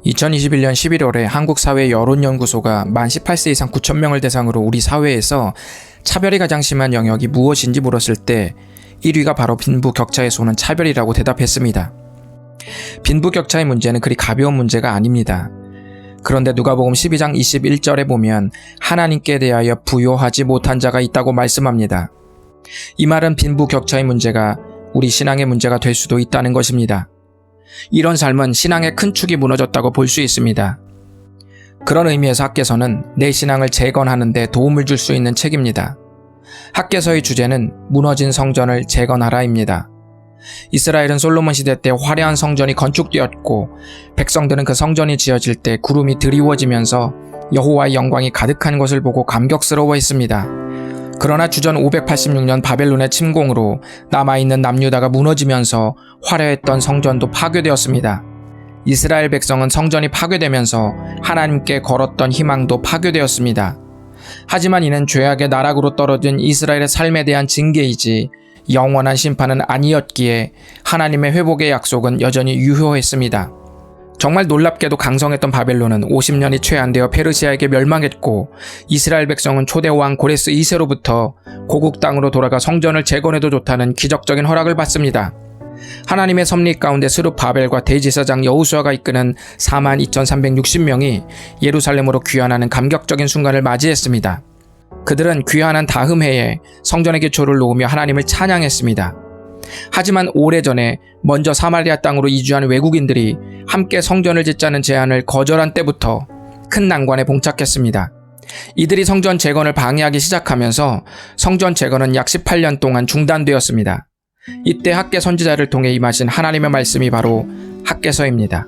2021년 11월에 한국사회여론연구소가 만 18세 이상 9,000명을 대상으로 우리 사회에서 차별이 가장 심한 영역이 무엇인지 물었을 때 1위가 바로 빈부격차에 쏘는 차별이라고 대답했습니다. 빈부격차의 문제는 그리 가벼운 문제가 아닙니다. 그런데 누가복음 12장 21절에 보면 하나님께 대하여 부요하지 못한 자가 있다고 말씀합니다. 이 말은 빈부격차의 문제가 우리 신앙의 문제가 될 수도 있다는 것입니다. 이런 삶은 신앙의 큰 축이 무너졌다고 볼 수 있습니다. 그런 의미에서 학개서는 내 신앙을 재건하는 데 도움을 줄 수 있는 책입니다. 학개서의 주제는 무너진 성전을 재건하라입니다. 이스라엘은 솔로몬 시대 때 화려한 성전이 건축되었고 백성들은 그 성전이 지어질 때 구름이 드리워지면서 여호와의 영광이 가득한 것을 보고 감격스러워했습니다. 그러나 주전 586년 바벨론의 침공으로 남아있는 남유다가 무너지면서 화려했던 성전도 파괴되었습니다. 이스라엘 백성은 성전이 파괴되면서 하나님께 걸었던 희망도 파괴되었습니다. 하지만 이는 죄악의 나락으로 떨어진 이스라엘의 삶에 대한 징계이지 영원한 심판은 아니었기에 하나님의 회복의 약속은 여전히 유효했습니다. 정말 놀랍게도 강성했던 바벨론은 50년이 채 안 되어 페르시아에게 멸망했고 이스라엘 백성은 초대왕 고레스 2세로부터 고국 땅으로 돌아가 성전을 재건해도 좋다는 기적적인 허락을 받습니다. 하나님의 섭리 가운데 스룹바벨과 대지사장 여호수아가 이끄는 42,360명이 예루살렘으로 귀환하는 감격적인 순간을 맞이했습니다. 그들은 귀환한 다음 해에 성전의 기초를 놓으며 하나님을 찬양했습니다. 하지만 오래전에 먼저 사마리아 땅으로 이주한 외국인들이 함께 성전을 짓자는 제안을 거절한 때부터 큰 난관에 봉착했습니다. 이들이 성전 재건을 방해하기 시작하면서 성전 재건은 약 18년 동안 중단되었습니다. 이때 학개 선지자를 통해 임하신 하나님의 말씀이 바로 학개서입니다.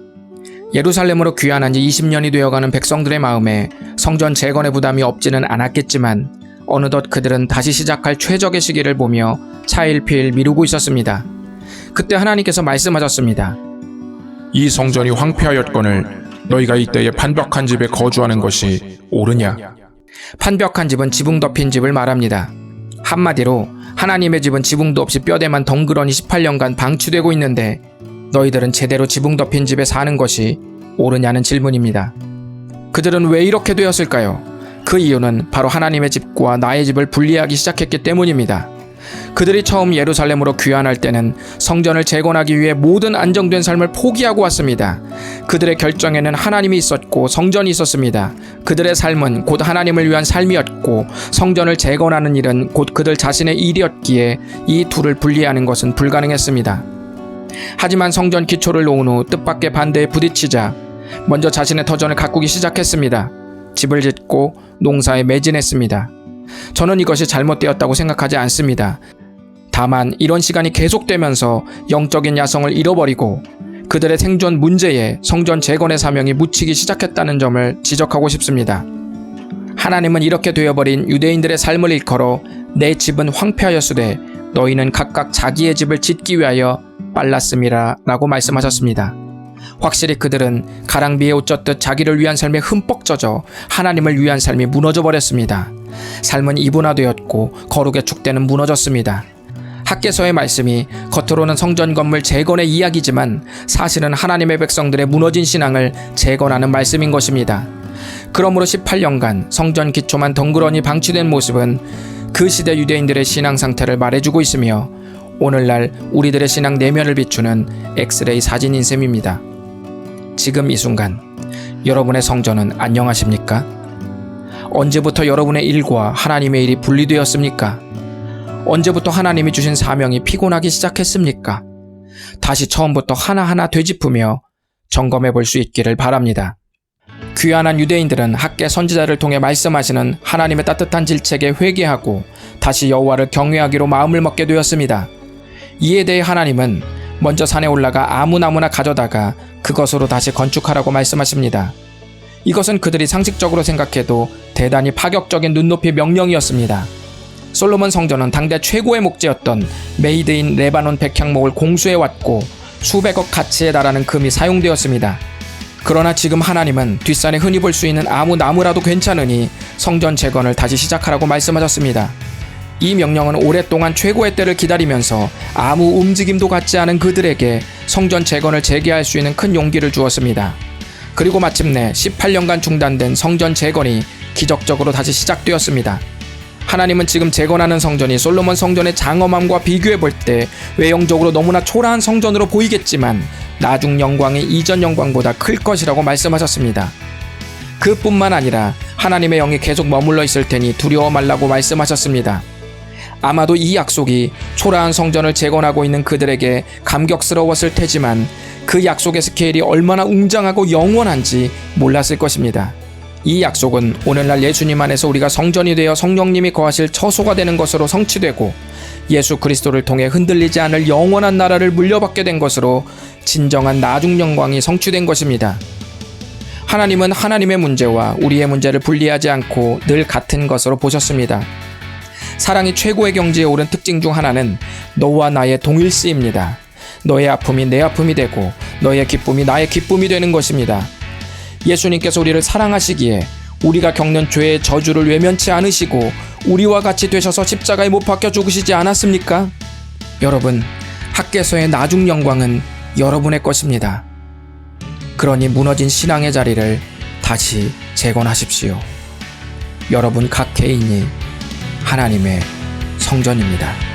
예루살렘으로 귀환한 지 20년이 되어가는 백성들의 마음에 성전 재건의 부담이 없지는 않았겠지만 어느덧 그들은 다시 시작할 최적의 시기를 보며 차일피일 미루고 있었습니다. 그때 하나님께서 말씀하셨습니다. 이 성전이 황폐하였거늘 너희가 이때에 판벽한 집에 거주하는 것이 옳으냐? 판벽한 집은 지붕 덮인 집을 말합니다. 한마디로 하나님의 집은 지붕도 없이 뼈대만 덩그러니 18년간 방치되고 있는데 너희들은 제대로 지붕 덮인 집에 사는 것이 옳으냐는 질문입니다. 그들은 왜 이렇게 되었을까요? 그 이유는 바로 하나님의 집과 나의 집을 분리하기 시작했기 때문입니다. 그들이 처음 예루살렘으로 귀환할 때는 성전을 재건하기 위해 모든 안정된 삶을 포기하고 왔습니다. 그들의 결정에는 하나님이 있었고 성전이 있었습니다. 그들의 삶은 곧 하나님을 위한 삶이었고 성전을 재건하는 일은 곧 그들 자신의 일이었기에 이 둘을 분리하는 것은 불가능했습니다. 하지만 성전 기초를 놓은 후 뜻밖의 반대에 부딪히자 먼저 자신의 터전을 가꾸기 시작했습니다. 집을 짓고 농사에 매진했습니다. 저는 이것이 잘못되었다고 생각하지 않습니다. 다만 이런 시간이 계속되면서 영적인 야성을 잃어버리고 그들의 생존 문제에 성전 재건의 사명이 묻히기 시작했다는 점을 지적하고 싶습니다. 하나님은 이렇게 되어버린 유대인들의 삶을 일컬어 내 집은 황폐하였으되 너희는 각각 자기의 집을 짓기 위하여 빨랐음이라 라고 말씀하셨습니다. 확실히 그들은 가랑비에 옷 젖듯 자기를 위한 삶에 흠뻑 젖어 하나님을 위한 삶이 무너져 버렸습니다. 삶은 이분화되었고 거룩의 축대는 무너졌습니다. 학개서의 말씀이 겉으로는 성전 건물 재건의 이야기지만 사실은 하나님의 백성들의 무너진 신앙을 재건하는 말씀인 것입니다. 그러므로 18년간 성전 기초만 덩그러니 방치된 모습은 그 시대 유대인들의 신앙 상태를 말해주고 있으며 오늘날 우리들의 신앙 내면을 비추는 엑스레이 사진인 셈입니다. 지금 이 순간 여러분의 성전은 안녕하십니까? 언제부터 여러분의 일과 하나님의 일이 분리되었습니까? 언제부터 하나님이 주신 사명이 피곤하기 시작했습니까? 다시 처음부터 하나하나 되짚으며 점검해 볼 수 있기를 바랍니다. 귀환한 유대인들은 학개 선지자를 통해 말씀하시는 하나님의 따뜻한 질책에 회개하고 다시 여호와를 경외하기로 마음을 먹게 되었습니다. 이에 대해 하나님은 먼저 산에 올라가 아무 나무나 가져다가 그것으로 다시 건축하라고 말씀하십니다. 이것은 그들이 상식적으로 생각해도 대단히 파격적인 눈높이 명령이었습니다. 솔로몬 성전은 당대 최고의 목재였던 메이드인 레바논 백향목을 공수해왔고 수백억 가치에 달하는 금이 사용되었습니다. 그러나 지금 하나님은 뒷산에 흔히 볼 수 있는 아무 나무라도 괜찮으니 성전 재건을 다시 시작하라고 말씀하셨습니다. 이 명령은 오랫동안 최고의 때를 기다리면서 아무 움직임도 갖지 않은 그들에게 성전 재건을 재개할 수 있는 큰 용기를 주었습니다. 그리고 마침내 18년간 중단된 성전 재건이 기적적으로 다시 시작되었습니다. 하나님은 지금 재건하는 성전이 솔로몬 성전의 장엄함과 비교해 볼 때 외형적으로 너무나 초라한 성전으로 보이겠지만 나중 영광이 이전 영광보다 클 것이라고 말씀하셨습니다. 그뿐만 아니라 하나님의 영이 계속 머물러 있을 테니 두려워 말라고 말씀하셨습니다. 아마도 이 약속이 초라한 성전을 재건하고 있는 그들에게 감격스러웠을 테지만 그 약속의 스케일이 얼마나 웅장하고 영원한지 몰랐을 것입니다. 이 약속은 오늘날 예수님 안에서 우리가 성전이 되어 성령님이 거하실 처소가 되는 것으로 성취되고 예수 그리스도를 통해 흔들리지 않을 영원한 나라를 물려받게 된 것으로 진정한 나중 영광이 성취된 것입니다. 하나님은 하나님의 문제와 우리의 문제를 분리하지 않고 늘 같은 것으로 보셨습니다. 사랑이 최고의 경지에 오른 특징 중 하나는 너와 나의 동일시입니다. 너의 아픔이 내 아픔이 되고 너의 기쁨이 나의 기쁨이 되는 것입니다. 예수님께서 우리를 사랑하시기에 우리가 겪는 죄의 저주를 외면치 않으시고 우리와 같이 되셔서 십자가에 못 박혀 죽으시지 않았습니까? 여러분, 학개서의 나중 영광은 여러분의 것입니다. 그러니 무너진 신앙의 자리를 다시 재건하십시오. 여러분 각 개인이 하나님의 성전입니다.